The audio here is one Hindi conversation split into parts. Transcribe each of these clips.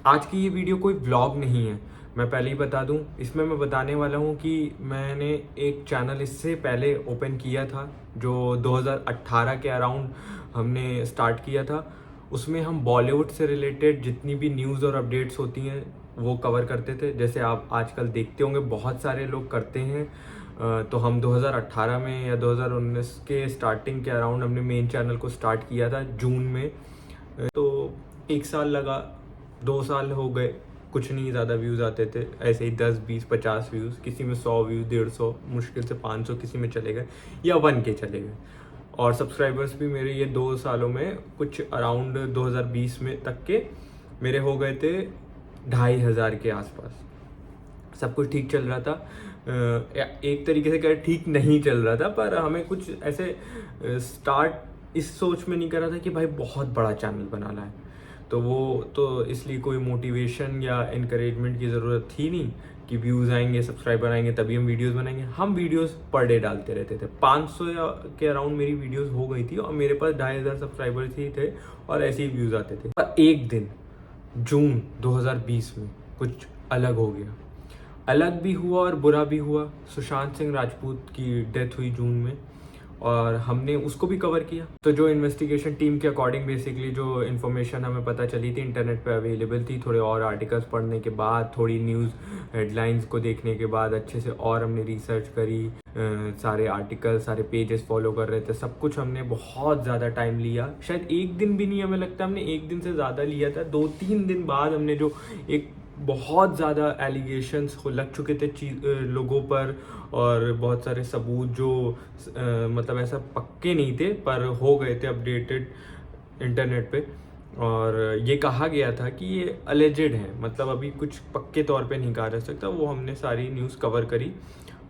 आज की ये वीडियो कोई व्लॉग नहीं है, मैं पहले ही बता दूं। इसमें मैं बताने वाला हूं कि मैंने एक चैनल इससे पहले ओपन किया था जो 2018 के अराउंड हमने स्टार्ट किया था। उसमें हम बॉलीवुड से रिलेटेड जितनी भी न्यूज़ और अपडेट्स होती हैं वो कवर करते थे। जैसे आप आजकल देखते होंगे बहुत सारे लोग करते हैं। तो हम 2018 में या 2019 के स्टार्टिंग के अराउंड हमने मेन चैनल को स्टार्ट किया था जून में। तो 1 साल लगा, 2 साल हो गए, कुछ नहीं ज़्यादा व्यूज़ आते थे। ऐसे ही 10 20 50 व्यूज़, किसी में 100 व्यूज़, 150, मुश्किल से 500 किसी में चले गए या 1K चले गए। और सब्सक्राइबर्स भी मेरे ये 2 सालों में कुछ अराउंड 2020 में तक के मेरे हो गए थे 2500 के आसपास। सब कुछ ठीक चल रहा था। एक तरीके से क्या ठीक नहीं चल रहा था, पर हमें कुछ ऐसे स्टार्ट इस सोच में नहीं कर रहा था कि भाई बहुत बड़ा चैनल बनाना है। तो वो तो इसलिए कोई मोटिवेशन या इनकरेजमेंट की ज़रूरत थी नहीं कि व्यूज़ आएंगे, सब्सक्राइबर आएंगे तभी हम वीडियोस बनाएंगे। हम वीडियोस पर डे डालते रहते थे। 500 के अराउंड मेरी वीडियोस हो गई थी और मेरे पास 2500 सब्सक्राइबर्स ही थे और ऐसे ही व्यूज़ आते थे। पर एक दिन जून 2020 में कुछ अलग हो गया। अलग भी हुआ और बुरा भी हुआ। सुशांत सिंह राजपूत की डेथ हुई जून में और हमने उसको भी कवर किया। तो जो इन्वेस्टिगेशन टीम के अकॉर्डिंग बेसिकली जो इन्फॉर्मेशन हमें पता चली थी, इंटरनेट पे अवेलेबल थी, थोड़े और आर्टिकल्स पढ़ने के बाद, थोड़ी न्यूज़ हेडलाइंस को देखने के बाद अच्छे से और हमने रिसर्च करी। सारे आर्टिकल, सारे पेजेस फॉलो कर रहे थे, सब कुछ हमने बहुत ज़्यादा टाइम लिया। शायद एक दिन भी नहीं, हमें लगता है हमने एक दिन से ज़्यादा लिया था। 2-3 दिन बाद हमने जो एक बहुत ज़्यादा एलिगेशंस लग चुके थे लोगों पर और बहुत सारे सबूत जो मतलब ऐसा पक्के नहीं थे पर हो गए थे अपडेटेड इंटरनेट पे। और ये कहा गया था कि ये अलेजेड है, मतलब अभी कुछ पक्के तौर पे नहीं कहा जा सकता। वो हमने सारी न्यूज़ कवर करी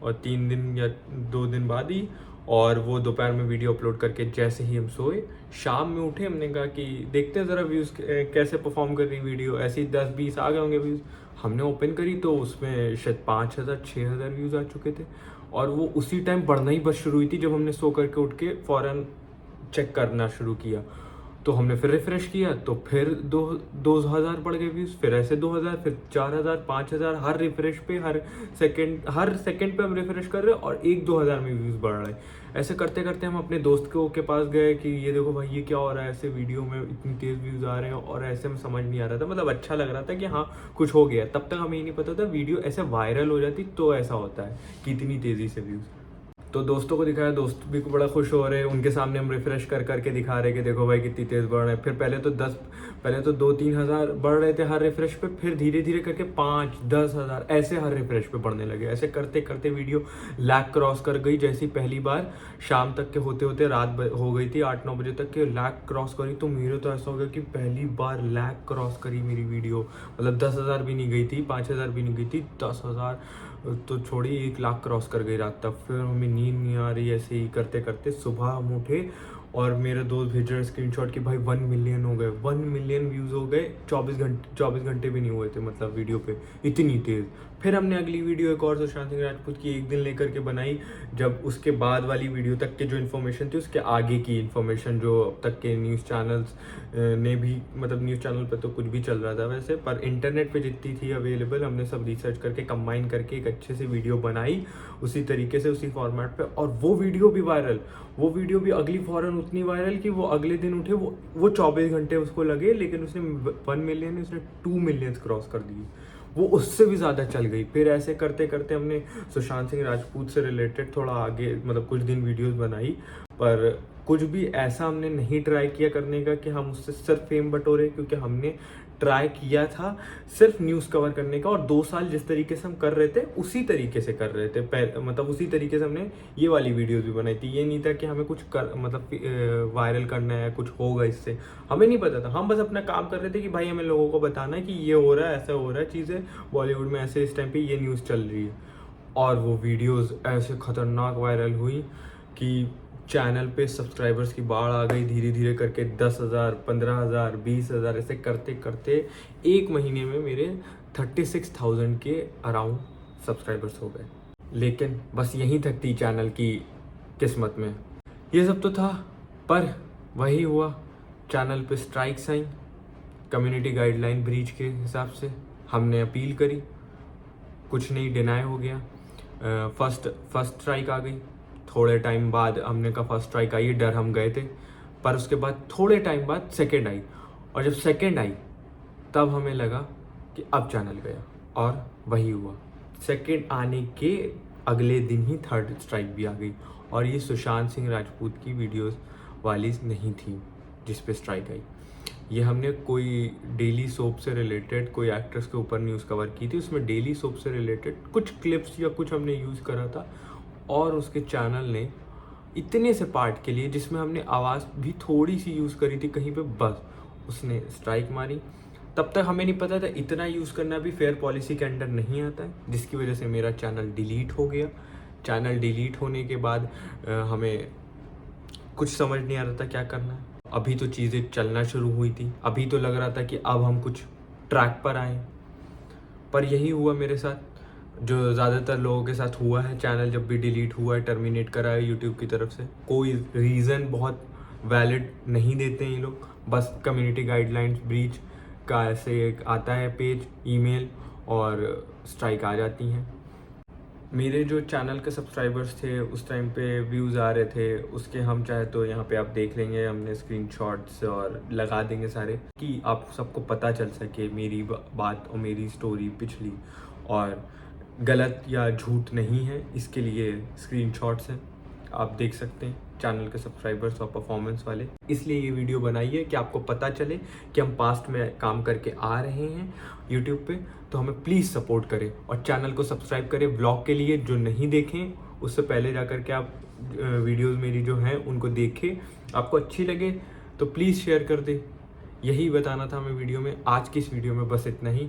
और 3 दिन या 2 दिन बाद ही, और वो दोपहर में वीडियो अपलोड करके जैसे ही हम सोए, शाम में उठे, हमने कहा कि देखते हैं ज़रा व्यूज़ कैसे परफॉर्म कर रही वीडियो। ऐसे ही 10-20 आ गए होंगे व्यूज़। हमने ओपन करी तो उसमें शायद 5000-6000 व्यूज़ आ चुके थे। और वो उसी टाइम बढ़ना ही बस शुरू हुई थी जब हमने सो करके उठ के फ़ौरन चेक करना शुरू किया। तो हमने फिर रिफ्रेश किया तो फिर 2000 बढ़ गए व्यूज़, फिर ऐसे 2000, फिर 4000, 5000। हर रिफ्रेश पे, हर सेकंड पे हम रिफ्रेश कर रहे हैं और 1-2 हज़ार में व्यूज़ बढ़ रहे हैं। ऐसे करते करते हम अपने दोस्त के पास गए कि ये देखो भाई ये क्या हो रहा है, ऐसे वीडियो में इतनी तेज़ व्यूज़ आ रहे हैं। और ऐसे में समझ नहीं आ रहा था, मतलब अच्छा लग रहा था कि हाँ कुछ हो गया। तब तक हमें ये नहीं पता था वीडियो ऐसे वायरल हो जाती तो ऐसा होता है कि इतनी तेज़ी से व्यूज़। तो दोस्तों को दिखाया, दोस्त भी को बड़ा खुश हो रहे हैं। उनके सामने हम रिफ्रेश कर करके दिखा रहे कि देखो भाई कितनी तेज़ बढ़ रहे हैं। फिर पहले तो 2-3 हज़ार बढ़ रहे थे हर रिफ्रेश पे, फिर धीरे धीरे करके 5-10 हज़ार ऐसे हर रिफ्रेश पे बढ़ने लगे। ऐसे करते करते वीडियो लाख क्रॉस कर गई। जैसी पहली बार शाम तक के होते होते रात हो गई थी, 8-9 बजे तक के लाख क्रॉस करी। तो मेरे तो ऐसा हो गया कि पहली बार लाख क्रॉस करी मेरी वीडियो। मतलब 10 हज़ार भी नहीं गई थी, 5 हज़ार भी नहीं गई थी, 10 हज़ार तो छोड़ी, 1 लाख क्रॉस कर गई रात तक। फिर हमें नींद नहीं आ रही। ऐसे ही करते करते सुबह हम उठे और मेरे दोस्त भेज रहे स्क्रीनशॉट कि भाई 1 मिलियन हो गए, 1 मिलियन व्यूज़ हो गए। 24 घंटे भी नहीं हुए थे मतलब वीडियो पे, इतनी तेज़। फिर हमने अगली वीडियो एक और सुशांत सिंह राजपूत की एक दिन लेकर के बनाई, जब उसके बाद वाली वीडियो तक के जो इन्फॉर्मेशन थी उसके आगे की इन्फॉर्मेशन जो अब तक के न्यूज़ चैनल्स ने भी, मतलब न्यूज़ चैनल पर तो कुछ भी चल रहा था वैसे, पर इंटरनेट पे जितनी थी अवेलेबल हमने सब रिसर्च करके कंबाइन करके एक अच्छे से वीडियो बनाई उसी तरीके से, उसी फॉर्मेट पे। और वो वीडियो भी वायरल, वो वीडियो भी अगली फ़ौरन उतनी वायरल कि वो अगले दिन उठे, वो 24 घंटे उसको लगे, लेकिन उसने 1 मिलियन, उसने 2 मिलियन क्रॉस कर दिए। वो उससे भी ज़्यादा चल गई। फिर ऐसे करते करते हमने सुशांत सिंह राजपूत से रिलेटेड थोड़ा आगे, मतलब कुछ दिन वीडियोस बनाई, पर कुछ भी ऐसा हमने नहीं ट्राई किया करने का कि हम उससे सिर्फ फेम बटोरे, क्योंकि हमने ट्राई किया था सिर्फ न्यूज़ कवर करने का। और 2 साल जिस तरीके से हम कर रहे थे उसी तरीके से कर रहे थे, मतलब उसी तरीके से हमने ये वाली वीडियोस भी बनाई थी। ये नहीं था कि हमें कुछ मतलब वायरल करना है, कुछ होगा इससे, हमें नहीं पता था। हम बस अपना काम कर रहे थे कि भाई हमें लोगों को बताना है कि ये हो रहा है, ऐसा हो रहा है चीज़ें बॉलीवुड में, ऐसे इस टाइम पे ये न्यूज़ चल रही है। और वो वीडियोस ऐसे खतरनाक वायरल हुई कि चैनल पे सब्सक्राइबर्स की बाढ़ आ गई। धीरे धीरे करके 10,000, 15,000, 20,000 ऐसे करते करते एक महीने में मेरे 36,000 के अराउंड सब्सक्राइबर्स हो गए। लेकिन बस यहीं तक थी चैनल की किस्मत में। ये सब तो था, पर वही हुआ, चैनल पे स्ट्राइक्स आई कम्युनिटी गाइडलाइन ब्रीच के हिसाब से हमने अपील करी, कुछ नहीं, डिनाई हो गया। फर्स्ट स्ट्राइक आ गई। थोड़े टाइम बाद हमने कहा फर्स्ट स्ट्राइक आई, डर हम गए थे, पर उसके बाद थोड़े टाइम बाद सेकंड आई, और जब सेकंड आई तब हमें लगा कि अब चैनल गया, और वही हुआ। सेकंड आने के अगले दिन ही थर्ड स्ट्राइक भी आ गई, और ये सुशांत सिंह राजपूत की वीडियोस वाली नहीं थी जिस पे स्ट्राइक आई। ये हमने कोई डेली सोप से रिलेटेड कोई एक्ट्रेस के ऊपर न्यूज़ कवर की थी, उसमें डेली सोप से रिलेटेड कुछ क्लिप्स या कुछ हमने यूज़ करा था, और उसके चैनल ने इतने से पार्ट के लिए जिसमें हमने आवाज़ भी थोड़ी सी यूज़ करी थी कहीं पे, बस उसने स्ट्राइक मारी। तब तक हमें नहीं पता था इतना यूज़ करना भी फेयर पॉलिसी के अंडर नहीं आता है, जिसकी वजह से मेरा चैनल डिलीट हो गया। चैनल डिलीट होने के बाद हमें कुछ समझ नहीं आ रहा था क्या करना है। अभी तो चीज़ें चलना शुरू हुई थी, अभी तो लग रहा था कि अब हम कुछ ट्रैक पर आए, पर यही हुआ मेरे साथ जो ज़्यादातर लोगों के साथ हुआ है। चैनल जब भी डिलीट हुआ है, टर्मिनेट करा है यूट्यूब की तरफ से, कोई रीज़न बहुत वैलिड नहीं देते हैं ये लोग, बस कम्युनिटी गाइडलाइंस ब्रीच का ऐसे एक आता है पेज, ईमेल, और स्ट्राइक आ जाती हैं। मेरे जो चैनल के सब्सक्राइबर्स थे उस टाइम पे व्यूज़ आ रहे थे, उसके हम चाहे तो यहाँ पे आप देख लेंगे, हमने स्क्रीनशॉट्स और लगा देंगे सारे, कि आप सबको पता चल सके मेरी बात और मेरी स्टोरी पिछली और गलत या झूठ नहीं है। इसके लिए स्क्रीनशॉट्स हैं, आप देख सकते हैं, चैनल के सब्सक्राइबर्स और परफॉर्मेंस वाले। इसलिए ये वीडियो बनाई है कि आपको पता चले कि हम पास्ट में काम करके आ रहे हैं यूट्यूब पे, तो हमें प्लीज़ सपोर्ट करें और चैनल को सब्सक्राइब करें। व्लॉग के लिए जो नहीं देखें उससे पहले जा कर के आप वीडियोज़ मेरी जो हैं उनको देखें, आपको अच्छी लगे तो प्लीज़ शेयर कर दें। यही बताना था हमें वीडियो में। आज की इस वीडियो में बस इतना ही।